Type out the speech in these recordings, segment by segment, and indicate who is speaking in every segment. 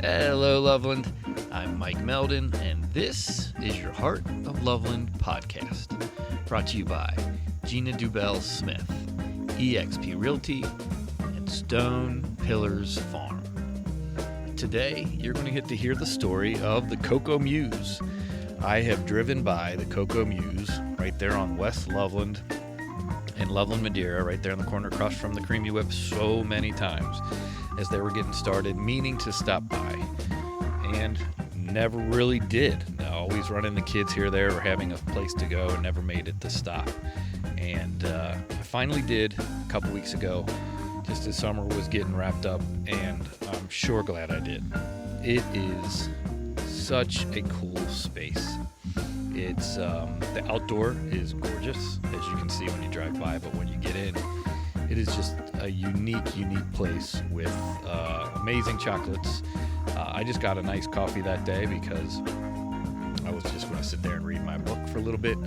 Speaker 1: Hello, Loveland. I'm Mike Meldon, and this is your Heart of Loveland podcast, brought to you by Gina Dubell-Smith, eXp Realty, and Stone Pillars Farm. Today, you're going to get to hear the story of the Cocoa Muse. I have driven by the Cocoa Muse right there on West Loveland and Loveland, Madeira, right there in the corner across from the Creamy Whip so many times as they were getting started, meaning to stop by, and never really did. Always running the kids here or there or having a place to go and never made it to stop. And I finally did a couple weeks ago, just as summer was getting wrapped up, and I'm sure glad I did. It is such a cool space. It's the outdoor is gorgeous, as you can see when you drive by, but when you get in, it is just a unique place with amazing chocolates. I just got a nice coffee that day because I was just going to sit there and read my book for a little bit.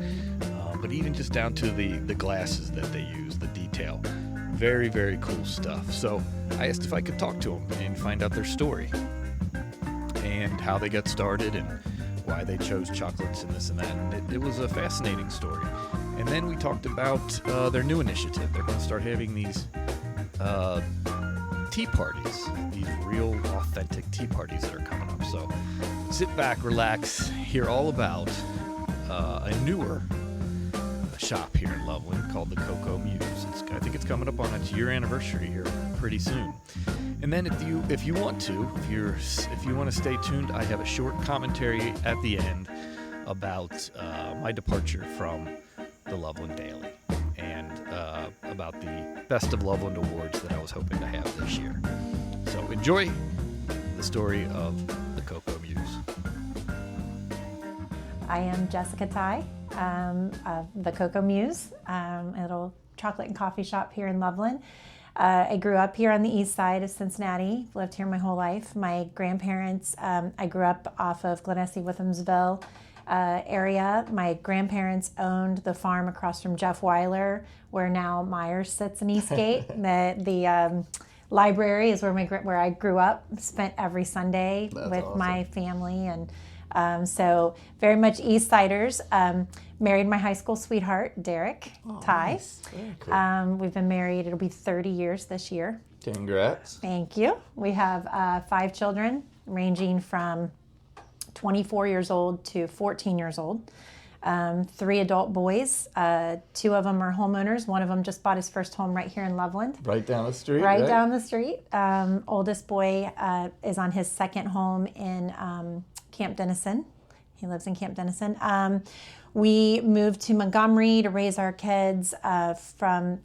Speaker 1: But even just down to the glasses that they use, the detail, very, very cool stuff. So I asked if I could talk to them and find out their story and how they got started and why they chose chocolates and this and that. And it was a fascinating story. And then we talked about their new initiative. They're going to start having these tea parties, these real authentic tea parties that are coming up. So sit back, relax, hear all about a newer shop here in Loveland called the Cocoa Muse. I think it's coming up on its year anniversary here pretty soon. And then if you want to stay tuned, I have a short commentary at the end about my departure from the Loveland Daily and about the Best of Loveland Awards that I was hoping to have this year. So enjoy the story of the Cocoa Muse.
Speaker 2: I am Jessica Ty of the Cocoa Muse, a little chocolate and coffee shop here in Loveland. I grew up here on the east side of Cincinnati, lived here my whole life. My grandparents, I grew up off of Glenessee-Withamsville area. My grandparents owned the farm across from Jeff Weiler, where now Myers sits in Eastgate. the library is where I grew up, spent every Sunday with awesome. My family, and so very much East Siders. Married my high school sweetheart, Derek Ty.
Speaker 3: Nice. Cool.
Speaker 2: We've been married, it'll be 30 years this year.
Speaker 3: Congrats.
Speaker 2: Thank you. We have 5 children, ranging from 24 years old to 14 years old. 3 adult boys. 2 of them are homeowners. One of them just bought his first home right here in Loveland.
Speaker 3: Right down the street,
Speaker 2: right? Down the street. Oldest boy is on his second home in Camp Dennison. He lives in Camp Dennison. We moved to Montgomery to raise our kids from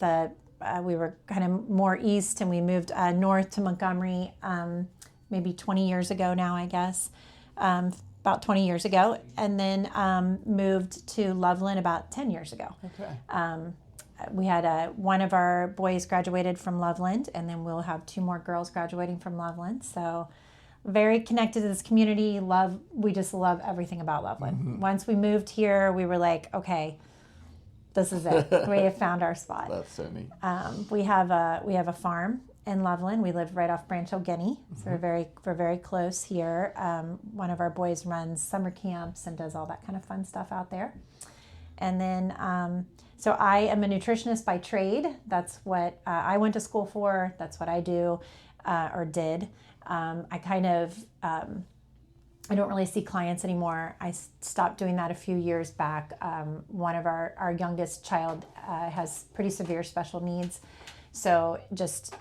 Speaker 2: we were kind of more east, and we moved north to Montgomery maybe 20 years ago now, I guess. About 20 years ago, and then moved to Loveland about 10 years ago.
Speaker 3: Okay.
Speaker 2: We had one of our boys graduated from Loveland, and then we'll have 2 more girls graduating from Loveland. So very connected to this community. We just love everything about Loveland. Mm-hmm. Once we moved here, we were like, okay, this is it. We have found our spot.
Speaker 3: That's so neat.
Speaker 2: We have a farm in Loveland. We live right off Branch Guinea, so we're very close here. One of our boys runs summer camps and does all that kind of fun stuff out there. And then, so I am a nutritionist by trade. That's what I went to school for. That's what I do or did. I don't really see clients anymore. I stopped doing that a few years back. One of our youngest child has pretty severe special needs, so just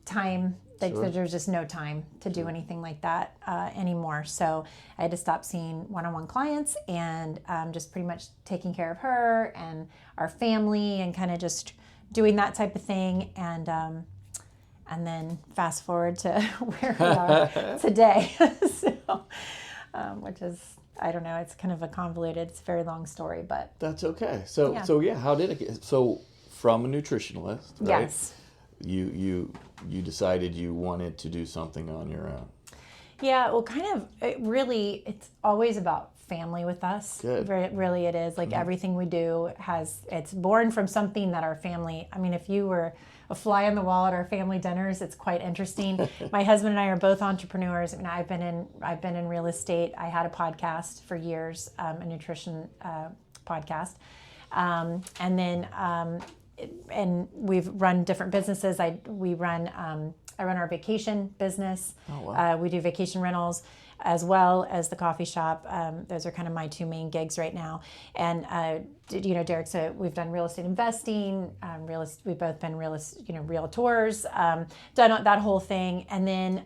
Speaker 2: time,
Speaker 3: Sure.
Speaker 2: There's just no time to do anything like that anymore. So I had to stop seeing one-on-one clients and just pretty much taking care of her and our family and kind of just doing that type of thing. And then fast forward to where we are today. So, which is, I don't know, it's kind of it's a very long story, but.
Speaker 3: That's okay. So how did it get, from a nutritionalist, right?
Speaker 2: Yes.
Speaker 3: You decided you wanted to do something on your own.
Speaker 2: Yeah, well, it's always about family with us.
Speaker 3: Good.
Speaker 2: Really it is. Like everything we do it's born from something that our family, I mean, if you were a fly on the wall at our family dinners, it's quite interesting. My husband and I are both entrepreneurs. I mean, I've been in real estate. I had a podcast for years, a nutrition podcast. And we've run different businesses. I run our vacation business.
Speaker 3: Oh, wow.
Speaker 2: We do vacation rentals as well as the coffee shop. Those are kind of my two main gigs right now. And Derek, so we've done real estate investing. We've both been realtors. Done that whole thing. And then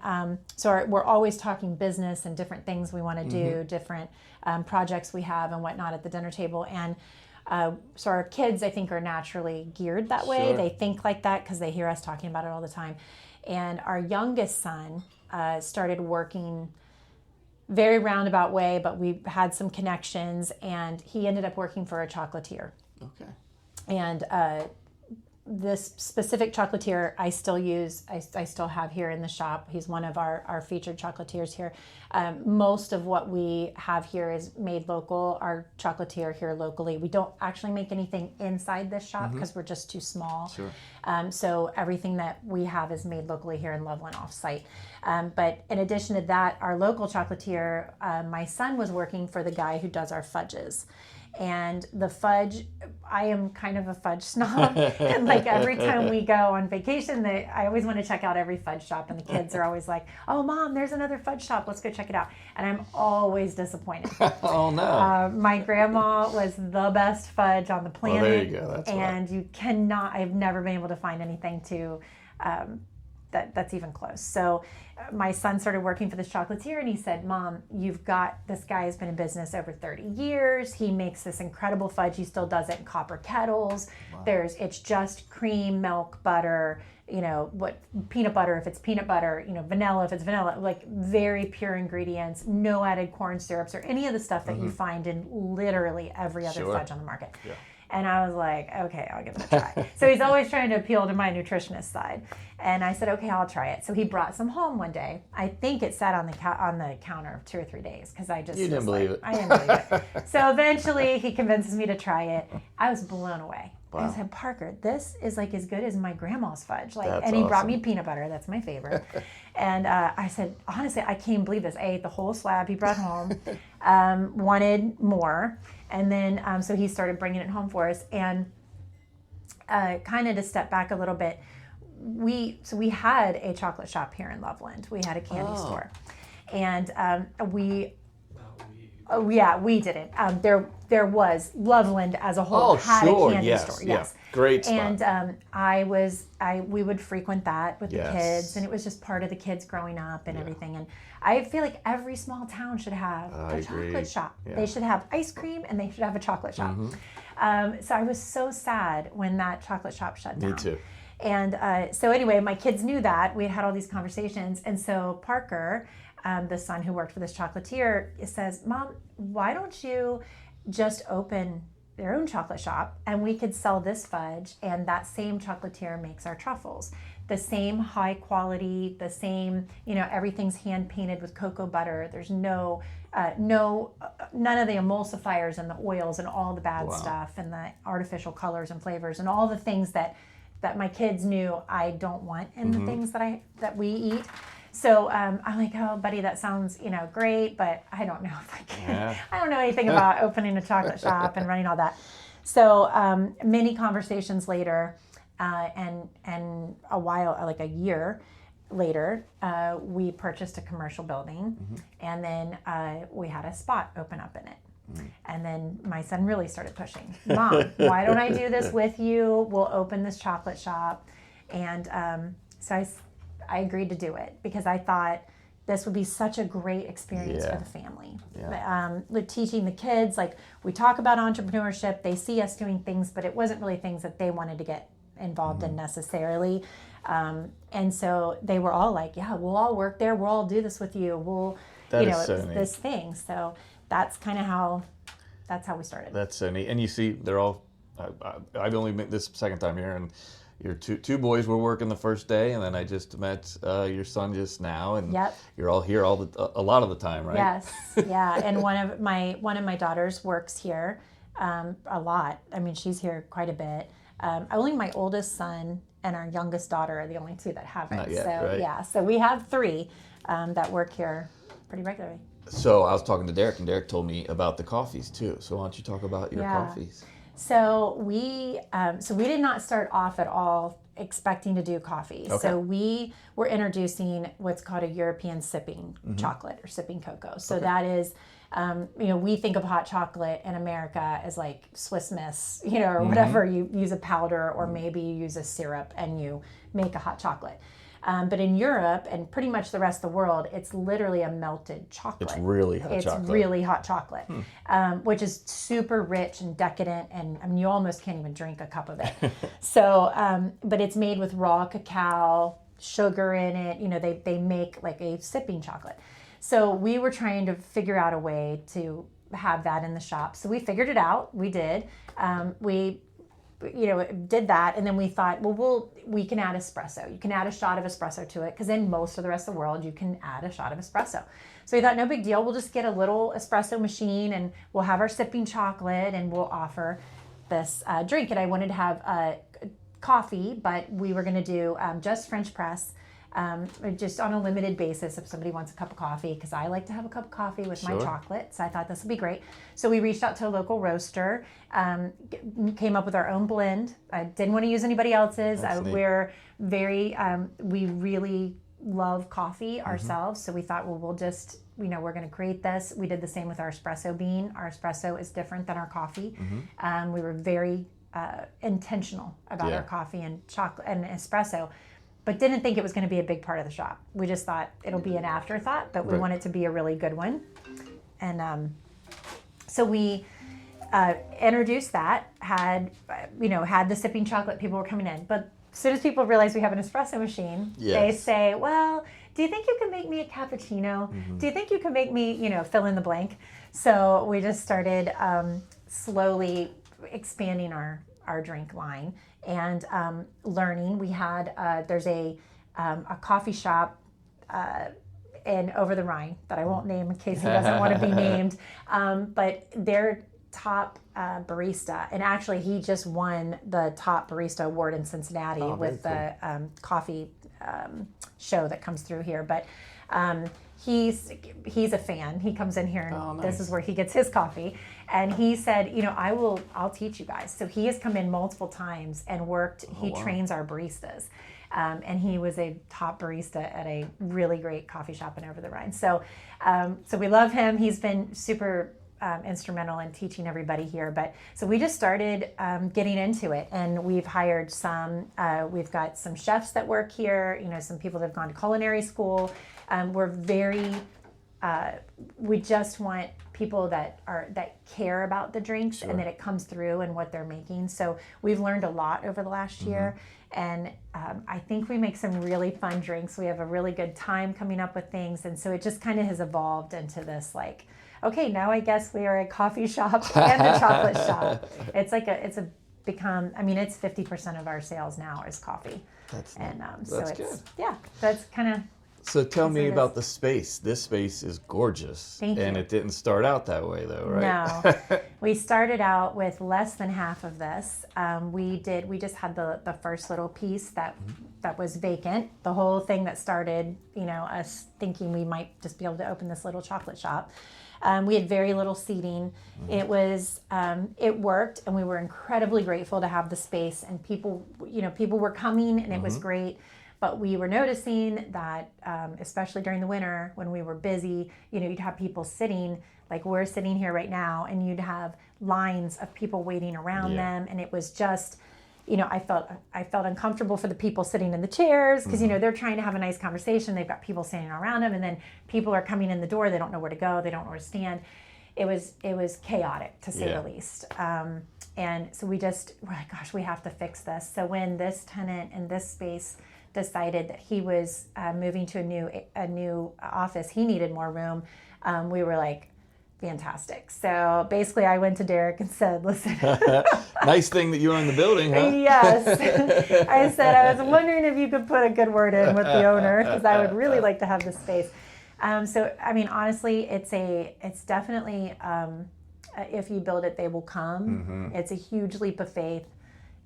Speaker 2: we're always talking business and different things we want to do, different projects we have and whatnot at the dinner table. And so our kids, I think, are naturally geared that way.
Speaker 3: Sure.
Speaker 2: They think like that because they hear us talking about it all the time. And our youngest son started working very roundabout way, but we had some connections, and he ended up working for a chocolatier.
Speaker 3: Okay.
Speaker 2: And this specific chocolatier I still use, I still have here in the shop. He's one of our featured chocolatiers here. Most of what we have here is made local. Our chocolatier here locally. We don't actually make anything inside this shop because we're just too small.
Speaker 3: Sure.
Speaker 2: So everything that we have is made locally here in Loveland off-site. But in addition to that, our local chocolatier, my son was working for the guy who does our fudges. And the fudge, I am kind of a fudge snob. And like every time we go on vacation, I always want to check out every fudge shop. And the kids are always like, "Oh, Mom, there's another fudge shop. Let's go check it out." And I'm always disappointed.
Speaker 3: Oh, no.
Speaker 2: My grandma was the best fudge on the planet.
Speaker 3: Well, there you go. That's
Speaker 2: and you cannot, I've never been able to find anything that's even close. So my son started working for this chocolatier, and he said, "Mom, this guy has been in business over 30 years. He makes this incredible fudge. He still does it in copper kettles. Wow. It's just cream, milk, butter, peanut butter if it's peanut butter, vanilla if it's vanilla, like very pure ingredients, no added corn syrups or any of the stuff that you find in literally every other fudge on the market." Yeah. And I was like, okay, I'll give it a try. So he's always trying to appeal to my nutritionist side. And I said, okay, I'll try it. So he brought some home one day. I think it sat on the counter 2 or 3 days because I just
Speaker 3: You didn't believe it.
Speaker 2: I didn't believe it. So eventually he convinces me to try it. I was blown away. Wow. I said, "Parker, this is like as good as my grandma's fudge." And he brought me peanut butter. That's my favorite. And I said, honestly, I can't believe this. I ate the whole slab he brought home, wanted more. And then, so he started bringing it home for us. And kind of to step back a little bit, we had a chocolate shop here in Loveland. We had a candy store. And we didn't. There was Loveland as a whole had a candy store. Yes.
Speaker 3: Yeah. Great spot.
Speaker 2: And we would frequent that with the kids, and it was just part of the kids growing up and everything. And I feel like every small town should have a chocolate shop. Yeah. They should have ice cream, and they should have a chocolate shop. So I was so sad when that chocolate shop shut down.
Speaker 3: Me too.
Speaker 2: And so anyway, my kids knew that. We had all these conversations. And so Parker, the son who worked for this chocolatier, says, "Mom, why don't you just open their own chocolate shop, and we could sell this fudge, and that same chocolatier makes our truffles. The same high quality, the same, everything's hand painted with cocoa butter. There's none of the emulsifiers and the oils and all the bad stuff and the artificial colors and flavors and all the things that my kids knew I don't want in the things that we eat." So I'm like, "Oh, buddy, that sounds, great, but I don't know if I can. Yeah. I don't know anything about opening a chocolate shop and running all that." So many conversations later, and a while, like a year later, we purchased a commercial building, and then we had a spot open up in it. And then my son really started pushing. "Mom, why don't I do this with you? We'll open this chocolate shop." And so I agreed to do it because I thought this would be such a great experience for the family. Yeah. Teaching the kids, like we talk about entrepreneurship, they see us doing things, but it wasn't really things that they wanted to get involved in necessarily. And so they were all like, "Yeah, we'll all work there. We'll all do this with you. This thing." So that's kind of how we started.
Speaker 3: That's so neat. And you see, they're all, I've only been this second time here, and your two boys were working the first day, and then I just met your son just now, and you're all here a lot of the time, right?
Speaker 2: Yes, yeah. And one of my daughters works here a lot. I mean, she's here quite a bit. Only my oldest son and our youngest daughter are the only two that haven't.
Speaker 3: Not yet,
Speaker 2: so
Speaker 3: right?
Speaker 2: Yeah, so we have three that work here pretty regularly.
Speaker 3: So I was talking to Derek, and Derek told me about the coffees too. So why don't you talk about your coffees?
Speaker 2: So we did not start off at all expecting to do coffee.
Speaker 3: Okay.
Speaker 2: So we were introducing what's called a European sipping chocolate or sipping cocoa. So that is, we think of hot chocolate in America as like Swiss Miss, or whatever. You use a powder or maybe you use a syrup and you make a hot chocolate. But in Europe and pretty much the rest of the world, it's literally a melted chocolate.
Speaker 3: It's really hot chocolate.
Speaker 2: It's really hot chocolate, which is super rich and decadent, and I mean, you almost can't even drink a cup of it. So, but it's made with raw cacao, sugar in it. They make like a sipping chocolate. So we were trying to figure out a way to have that in the shop. So we figured it out. We did. We did that, and then we thought, we can add espresso. You can add a shot of espresso to it, because in most of the rest of the world, you can add a shot of espresso. So we thought, no big deal. We'll just get a little espresso machine, and we'll have our sipping chocolate, and we'll offer this drink. And I wanted to have coffee, but we were going to do just French press, just on a limited basis if somebody wants a cup of coffee, because I like to have a cup of coffee with my chocolate. So I thought this would be great. So we reached out to a local roaster, came up with our own blend. I didn't want to use anybody else's. We're very, we really love coffee ourselves. So we thought, we'll just, we're going to create this. We did the same with our espresso bean. Our espresso is different than our coffee. We were very intentional about our coffee and chocolate and espresso, but didn't think it was going to be a big part of the shop. We just thought it'll be an afterthought, but we want it to be a really good one. And so we introduced that, had the sipping chocolate, people were coming in. But as soon as people realize we have an espresso machine, they say, well, do you think you can make me a cappuccino? Do you think you can make me, fill in the blank? So we just started slowly expanding our drink line and learning. We had there's a coffee shop in over the Rhine that I won't name in case he doesn't want to be named, but their top barista, and actually he just won the top barista award in Cincinnati with the coffee show that comes through here. But he's a fan. He comes in here and this is where he gets his coffee. And he said, I'll teach you guys. So he has come in multiple times and worked. He trains our baristas. And he was a top barista at a really great coffee shop in Over the Rhine. So we love him. He's been super instrumental in teaching everybody here. But so we just started getting into it, and we've hired some. We've got some chefs that work here. Some people that have gone to culinary school. We're very. We just want people that care about the drinks and that it comes through and what they're making. So we've learned a lot over the last year, and I think we make some really fun drinks. We have a really good time coming up with things, and so it just kind of has evolved into this okay, now I guess we are a coffee shop and a chocolate shop. It's become. I mean, it's 50% of our sales now is coffee. That's good. Yeah, that's kind of.
Speaker 3: So tell me about the space. This space is gorgeous.
Speaker 2: Thank you.
Speaker 3: And it didn't start out that way though, right?
Speaker 2: No. We started out with less than half of this. We just had the first little piece that was vacant. The whole thing that started, us thinking we might just be able to open this little chocolate shop. We had very little seating. It was, it worked, and we were incredibly grateful to have the space, and people were coming, and it was great. But we were noticing that, especially during the winter when we were busy, you'd have people sitting, like we're sitting here right now, and you'd have lines of people waiting around them. And it was just, I felt uncomfortable for the people sitting in the chairs because, they're trying to have a nice conversation. They've got people standing around them, and then people are coming in the door. They don't know where to go. They don't know where to stand. It was chaotic, to say the least. And so we're like, gosh, we have to fix this. So when this tenant in this space decided that he was moving to a new office, he needed more room. We were like, fantastic. So basically I went to Derek and said, listen.
Speaker 3: Nice thing that you own the building, huh?
Speaker 2: Yes. I said, I was wondering if you could put a good word in with the owner, because I would really like to have this space. So, I mean, honestly, it's definitely, if you build it, they will come. Mm-hmm. It's a huge leap of faith.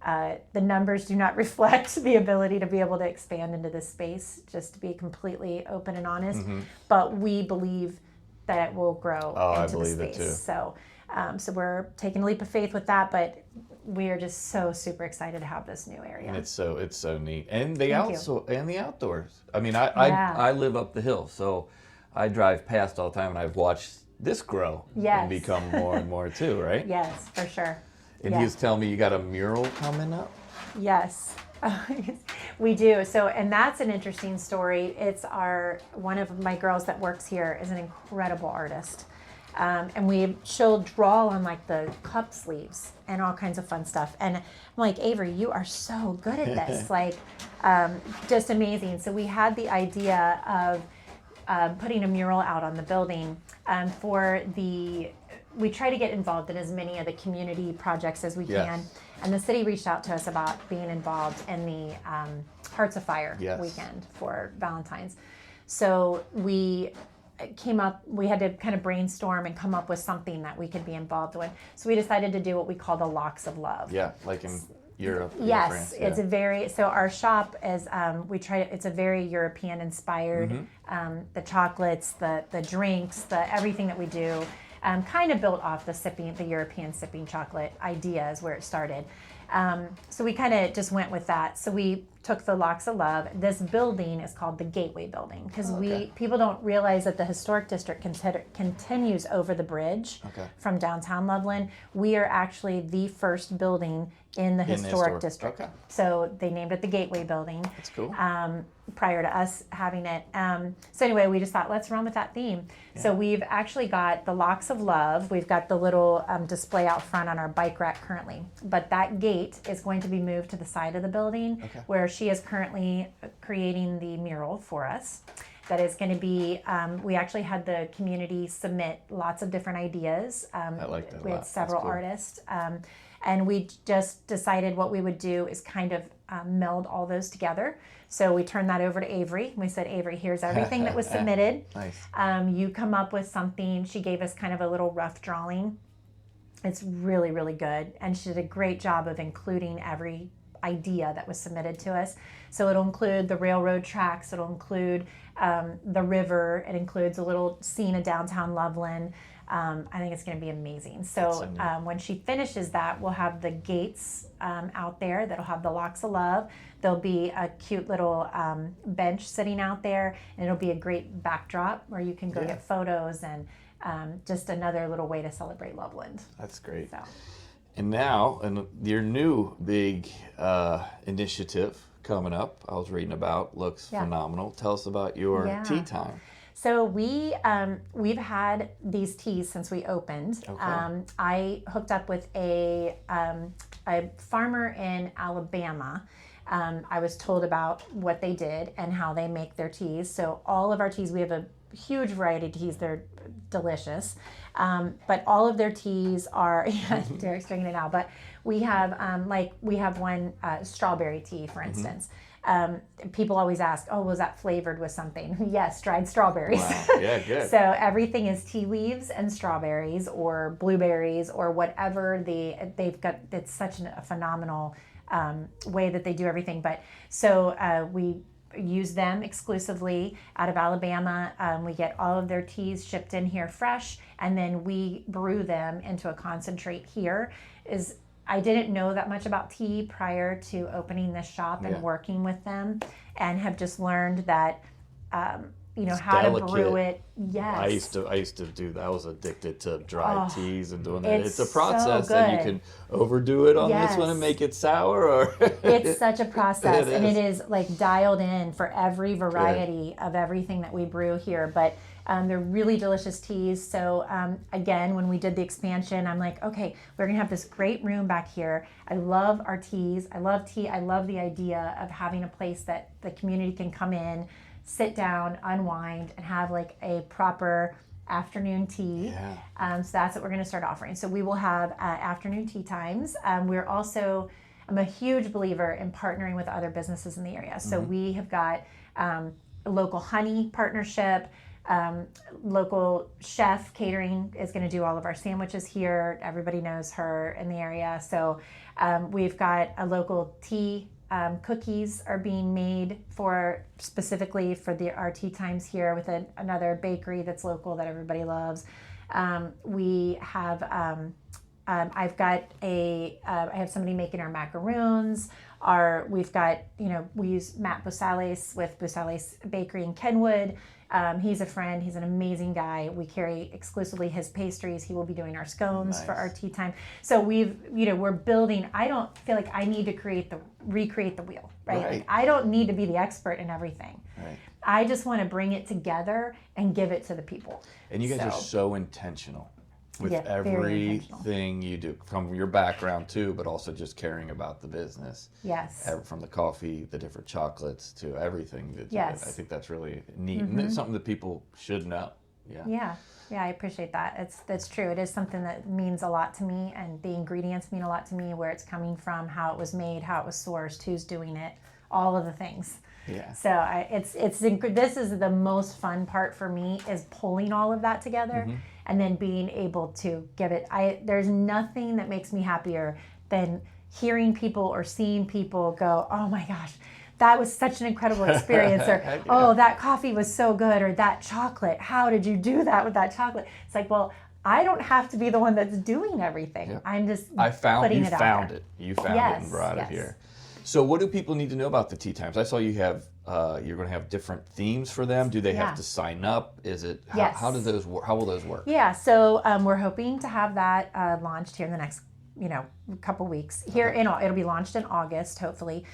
Speaker 2: The numbers do not reflect the ability to be able to expand into this space, just to be completely open and honest. Mm-hmm. But we believe that it will grow into the space. It too. So we're taking a leap of faith with that, but we are just so super excited to have this new area.
Speaker 3: And it's so neat. And the outdoors. I mean, I live up the hill, so I drive past all the time, and I've watched this grow and become more and more too, right?
Speaker 2: Yes, for sure.
Speaker 3: And he was telling me you got a mural coming up?
Speaker 2: Yes. We do. So, and that's an interesting story. It's one of my girls that works here is an incredible artist. And she'll draw on like the cup sleeves and all kinds of fun stuff. And I'm like, Avery, you are so good at this. Like, just amazing. So we had the idea of putting a mural out on the building we try to get involved in as many of the community projects as we can. And the city reached out to us about being involved in the Hearts of Fire weekend for Valentine's. So we had to kind of brainstorm and come up with something that we could be involved with. So we decided to do what we call the Locks of Love. Yeah, like in Europe. Yes, France, it's our shop is, it's a very European inspired, the chocolates, the drinks, everything that we do. Kind of built off the European sipping chocolate idea is where it started. So we kind of just went with that. So we took the Locks of Love. This building is called the Gateway Building because people don't realize that the historic district continues over the bridge from downtown Loveland. We are actually the first building in the historic district. Okay. So they named it the Gateway Building. That's cool. Prior to us having it. So anyway, we just thought, let's run with that theme. Yeah. So we've actually got the Locks of Love. We've got the little display out front on our bike rack currently. But that gate is going to be moved to the side of the building where she is currently creating the mural for us. That is going to be, we actually had the community submit lots of different ideas. I like that. We had several artists. And we just decided what we would do is kind of meld all those together. So we turned that over to Avery. We said, Avery, here's everything that was submitted. Nice. You come up with something. She gave us kind of a little rough drawing. It's really, really good. And she did a great job of including every idea that was submitted to us. So it'll include the railroad tracks. It'll include the river. It includes a little scene of downtown Loveland. I think it's going to be amazing. So when she finishes that, we'll have the gates out there that'll have the Locks of Love. There'll be a cute little bench sitting out there, and it'll be a great backdrop where you can go get photos and just another little way to celebrate Loveland. That's great. So.
Speaker 3: And now, your new big initiative coming up, I was reading about, looks phenomenal. Tell us about your tea time.
Speaker 2: So we've had these teas since we opened. Okay. I hooked up with a farmer in Alabama. I was told about what they did and how they make their teas. So all of our teas, we have a huge variety of teas. They're delicious. But all of their teas are, Derek's drinking it now, but we have one strawberry tea, for instance. People always ask, oh, was that flavored with something? Yes, dried strawberries. Wow. Yeah, good. So everything is tea leaves and strawberries or blueberries or whatever they've got. It's such a phenomenal way that they do everything. But so we use them exclusively out of Alabama. We get all of their teas shipped in here fresh, and then we brew them into a concentrate here. I didn't know that much about tea prior to opening this shop and working with them, and have just learned that it's how delicate. To brew it. Yes.
Speaker 3: I used to do that. I was addicted to dried teas and doing that. It's a process that you can overdo it on this one and make it sour, or
Speaker 2: it's such a process, and it is like dialed in for every variety of everything that we brew here. But they're really delicious teas. So again, when we did the expansion, I'm like, okay, we're gonna have this great room back here. I love our teas. I love tea. I love the idea of having a place that the community can come in, sit down, unwind, and have like a proper, tea time. afternoon tea. So that's what we're going to start offering. So we will have afternoon tea times. I'm a huge believer in partnering with other businesses in the area. So we have got a local honey partnership. Local chef catering is going to do all of our sandwiches here. Everybody knows her in the area. So we've got a local tea. Cookies are being made specifically for our tea times here with another bakery that's local that everybody loves. We have I have somebody making our macaroons. We've got, we use Matt Busales with Busales Bakery in Kenwood. He's a friend. He's an amazing guy. We carry exclusively his pastries. He will be doing our scones for our tea time. So we're building. I don't feel like I need to recreate the wheel, right? Like, I don't need to be the expert in everything. Right. I just want to bring it together and give it to the people. And you guys are so intentional with everything you do, from your background too, but also just caring about the business. Yes. From the coffee, the different chocolates, to everything that you do. I think that's really neat, and it's something that people should know. Yeah, I appreciate that. That's true. It is something that means a lot to me, and the ingredients mean a lot to me, where it's coming from, how it was made, how it was sourced, who's doing it, all of the things. Yeah. So this is the most fun part for me, is pulling all of that together. And then being able to give it, there's nothing that makes me happier than hearing people or seeing people go, oh my gosh, that was such an incredible experience, or oh, that coffee was so good, or that chocolate, how did you do that with that chocolate? It's like, well, I don't have to be the one that's doing everything. Yeah. I'm just putting it out there. You found it and brought it here. So what do people need to know about the tea times? I saw you have, you're going to have different themes for them. Do they have to sign up? Is it, how will those work? Yeah, so we're hoping to have that launched here in the next, couple weeks. It'll be launched in August, hopefully.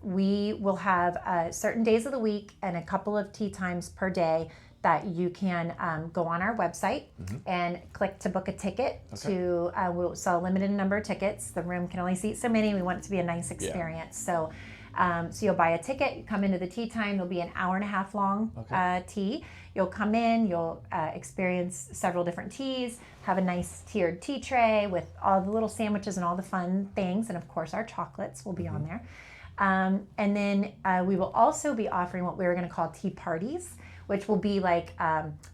Speaker 2: We will have certain days of the week and a couple of tea times per day that you can go on our website and click to book a ticket. We'll sell a limited number of tickets. The room can only seat so many. We want it to be a nice experience. So you'll buy a ticket, you come into the tea time. There'll be an hour and a half long tea. You'll come in, you'll experience several different teas, have a nice tiered tea tray with all the little sandwiches and all the fun things. And of course, our chocolates will be on there. And then we will also be offering what we're going to call tea parties, which will be like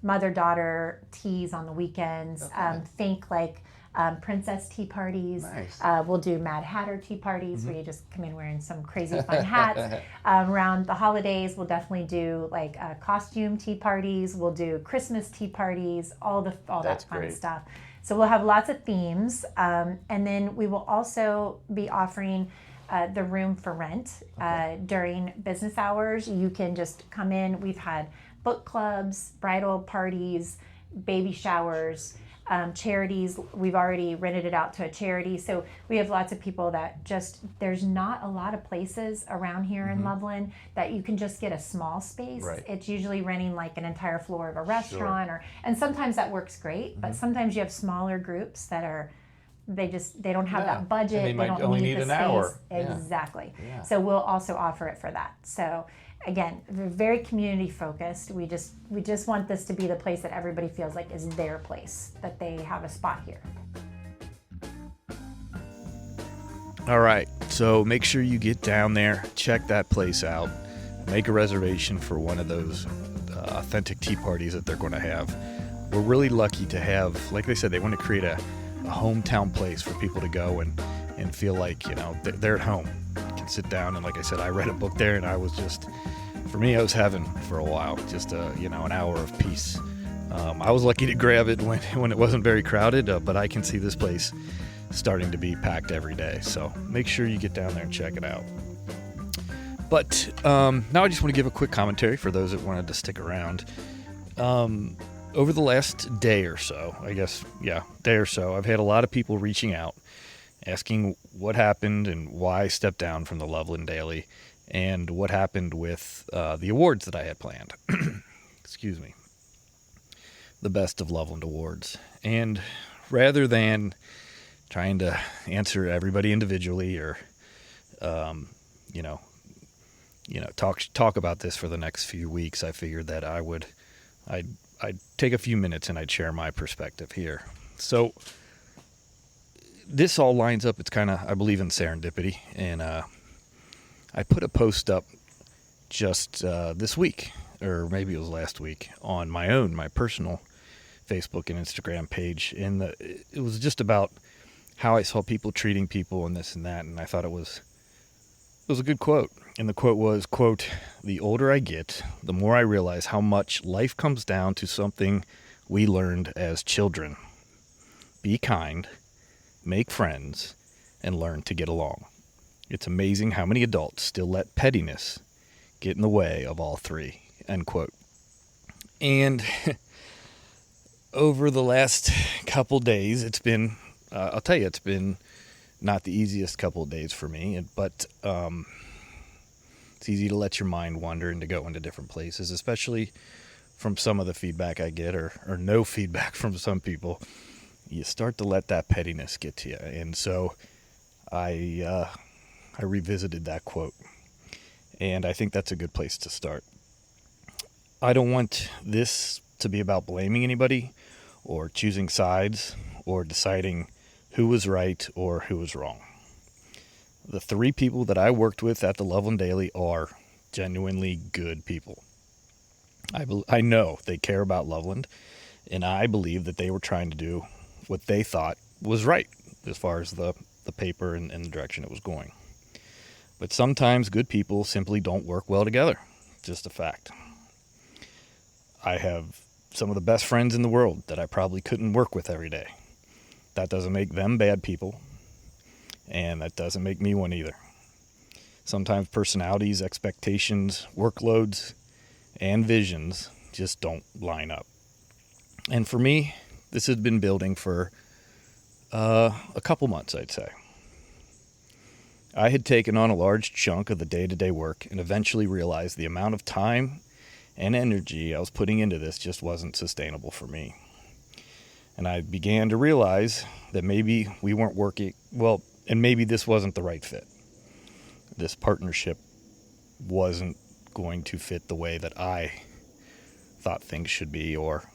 Speaker 2: mother-daughter teas on the weekends. Think like princess tea parties. Nice. We'll do Mad Hatter tea parties where you just come in wearing some crazy fun hats. Around the holidays, we'll definitely do like costume tea parties. We'll do Christmas tea parties, all that fun stuff. So we'll have lots of themes. And then we will also be offering the room for rent during business hours. You can just come in. We've had book clubs, bridal parties, baby showers, charities. We've already rented it out to a charity. So we have lots of people that there's not a lot of places around here in Loveland that you can just get a small space. Right. It's usually renting like an entire floor of a restaurant, and sometimes that works great, but sometimes you have smaller groups that they don't have that budget. And they might only need an hour. Exactly. Yeah. So we'll also offer it for that. So again, we're very community focused. We just want this to be the place that everybody feels like is their place, that they have a spot here.
Speaker 1: All right, so make sure you get down there, check that place out, make a reservation for one of those authentic tea parties that they're going to have. We're really lucky to have, like they said, they want to create a hometown place for people to go and feel like, they're at home. You can sit down, and like I said, I read a book there, and I was heaven for a while, just an hour of peace. I was lucky to grab it when it wasn't very crowded, but I can see this place starting to be packed every day. So make sure you get down there and check it out. But now I just want to give a quick commentary for those that wanted to stick around. Over the last day or so, I've had a lot of people reaching out, asking what happened and why I stepped down from the Loveland Daily, and what happened with the awards that I had planned. Excuse me. The Best of Loveland Awards. And rather than trying to answer everybody individually or, talk about this for the next few weeks, I figured that I'd I'd take a few minutes and I'd share my perspective here. So this all lines up. It's kind of, I believe in serendipity. And I put a post up just this week, or maybe it was last week, on my personal Facebook and Instagram page. And it was just about how I saw people treating people and this and that. And I thought it was a good quote. And the quote was, quote, "The older I get, the more I realize how much life comes down to something we learned as children. Be kind, make friends, and learn to get along. It's amazing how many adults still let pettiness get in the way of all three," end quote. And over the last couple days, it's been, I'll tell you, it's been not the easiest couple of days for me, but it's easy to let your mind wander and to go into different places, especially from some of the feedback I get, or no feedback from some people. You start to let that pettiness get to you. And so I revisited that quote, and I think that's a good place to start. I don't want this to be about blaming anybody or choosing sides or deciding who was right or who was wrong. The three people that I worked with at the Loveland Daily are genuinely good people. I know they care about Loveland, and I believe that they were trying to do what they thought was right as far as the paper and the direction it was going. But sometimes good people simply don't work well together. Just a fact. I have some of the best friends in the world that I probably couldn't work with every day. That doesn't make them bad people, and that doesn't make me one either. Sometimes personalities, expectations, workloads, and visions just don't line up. And for me, this has been building for a couple months, I'd say. I had taken on a large chunk of the day-to-day work and eventually realized the amount of time and energy I was putting into this just wasn't sustainable for me. And I began to realize that maybe we weren't working well, and maybe this wasn't the right fit. This partnership wasn't going to fit the way that I thought things should be or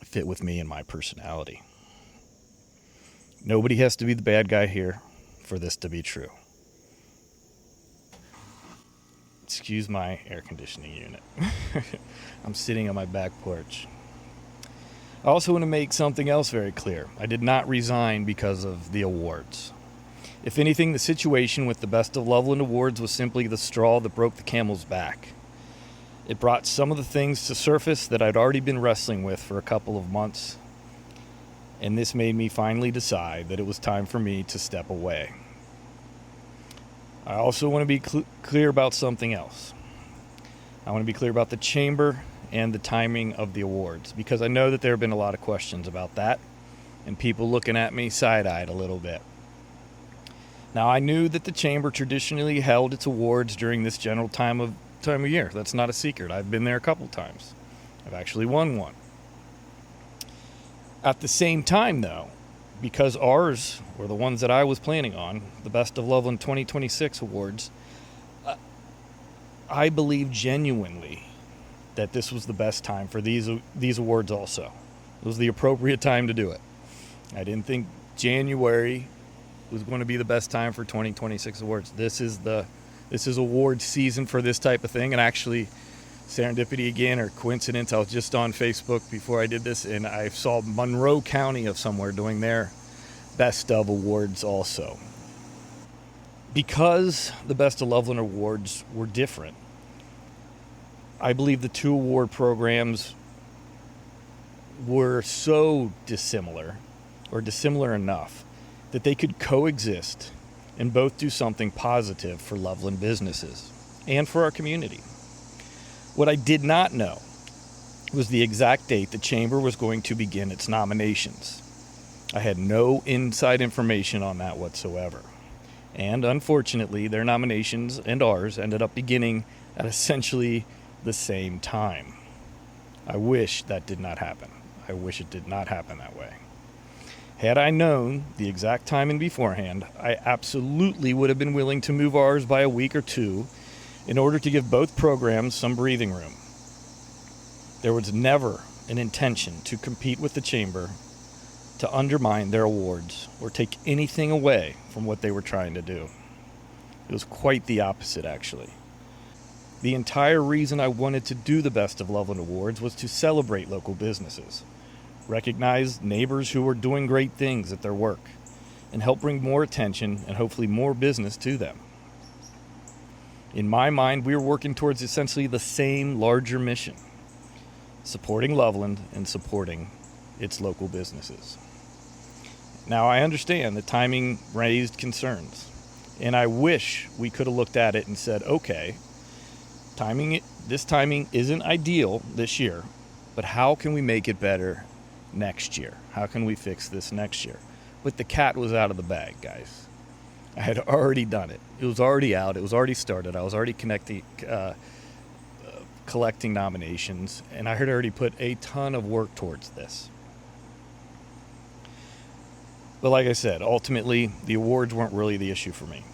Speaker 1: fit with me and my personality. Nobody has to be the bad guy here for this to be true. Excuse my air conditioning unit. I'm sitting on my back porch. I also want to make something else very clear. I did not resign because of the awards. If anything, the situation with the Best of Loveland Awards was simply the straw that broke the camel's back. It brought some of the things to surface that I'd already been wrestling with for a couple of months, and this made me finally decide that it was time for me to step away. I also want to be clear about something else. I want to be clear about the chamber and the timing of the awards, because I know that there have been a lot of questions about that and people looking at me side-eyed a little bit. Now, I knew that the chamber traditionally held its awards during this general time of year. That's not a secret. I've been there a couple times. I've actually won one. At the same time, though, because ours were the ones that I was planning on, the Best of Loveland 2026 awards, I believe genuinely that this was the best time for these awards also. It was the appropriate time to do it. I didn't think January was going to be the best time for 2026 awards. This is award season for this type of thing, and actually, serendipity again, or coincidence, I was just on Facebook before I did this, and I saw Monroe County of somewhere doing their Best of Awards also. Because the Best of Loveland Awards were different, I believe the two award programs were so dissimilar, or dissimilar enough, that they could coexist and both do something positive for Loveland businesses and for our community. What I did not know was the exact date the chamber was going to begin its nominations. I had no inside information on that whatsoever. And unfortunately, their nominations and ours ended up beginning at essentially the same time. I wish that did not happen. I wish it did not happen that way. Had I known the exact timing beforehand, I absolutely would have been willing to move ours by a week or two in order to give both programs some breathing room.
Speaker 4: There was never an intention to compete with the chamber, to undermine their awards, or take anything away from what they were trying to do. It was quite the opposite, actually. The entire reason I wanted to do the Best of Loveland Awards was to celebrate local businesses, recognize neighbors who were doing great things at their work, and help bring more attention and hopefully more business to them. In my mind, we were working towards essentially the same larger mission, supporting Loveland and supporting its local businesses. Now, I understand the timing raised concerns, and I wish we could have looked at it and said, okay, this timing isn't ideal this year, but how can we make it better next year? How can we fix this next year? But the cat was out of the bag, guys. I had already done it. It was already out. It was already started. I was already collecting nominations, and I had already put a ton of work towards this. But like I said, ultimately, the awards weren't really the issue for me.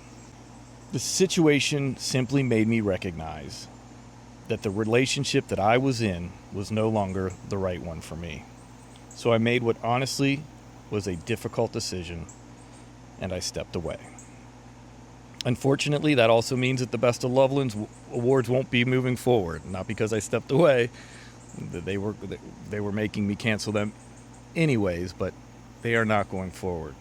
Speaker 4: The situation simply made me recognize that the relationship that I was in was no longer the right one for me. So I made what honestly was a difficult decision, and I stepped away. Unfortunately, that also means that the Best of Loveland's awards won't be moving forward. Not because I stepped away. They were making me cancel them anyways, but they are not going forward.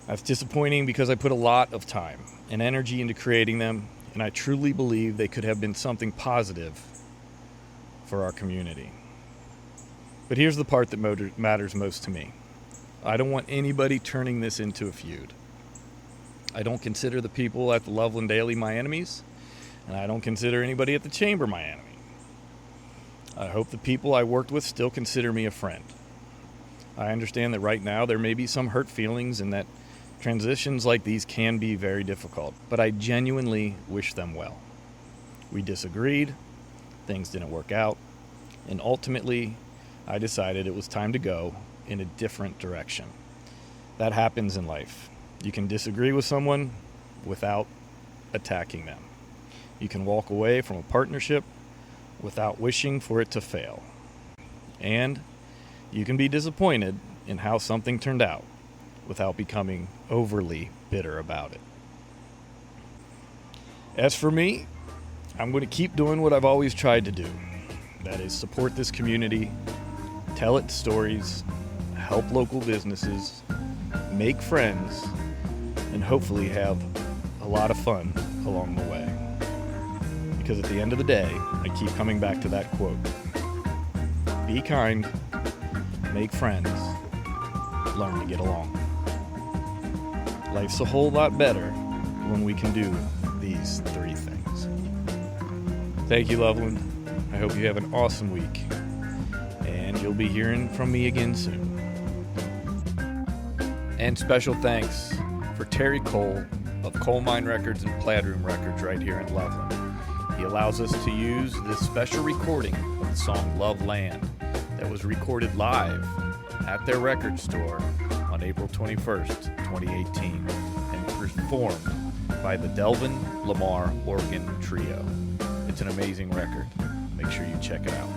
Speaker 4: That's disappointing because I put a lot of time and energy into creating them, and I truly believe they could have been something positive for our community. But here's the part that matters most to me. I don't want anybody turning this into a feud. I don't consider the people at the Loveland Daily my enemies, and I don't consider anybody at the Chamber my enemy. I hope the people I worked with still consider me a friend. I understand that right now there may be some hurt feelings and that transitions like these can be very difficult, but I genuinely wish them well. We disagreed, things didn't work out, and ultimately I decided it was time to go in a different direction. That happens in life. You can disagree with someone without attacking them. You can walk away from a partnership without wishing for it to fail. And you can be disappointed in how something turned out without becoming overly bitter about it. As for me, I'm going to keep doing what I've always tried to do. That is support this community, tell its stories, help local businesses, make friends, and hopefully have a lot of fun along the way. Because at the end of the day, I keep coming back to that quote. Be kind, make friends, learn to get along. Life's a whole lot better when we can do these three things. Thank you, Loveland. I hope you have an awesome week, and you'll be hearing from me again soon. And special thanks for Terry Cole of Colemine Records and Plaid Room Records right here in Loveland. He allows us to use this special recording of the song Loveland that was recorded live at their record store on April 21st, 2018, and performed by the Delvon, Lemar organ trio. It's an amazing record. Make sure you check it out.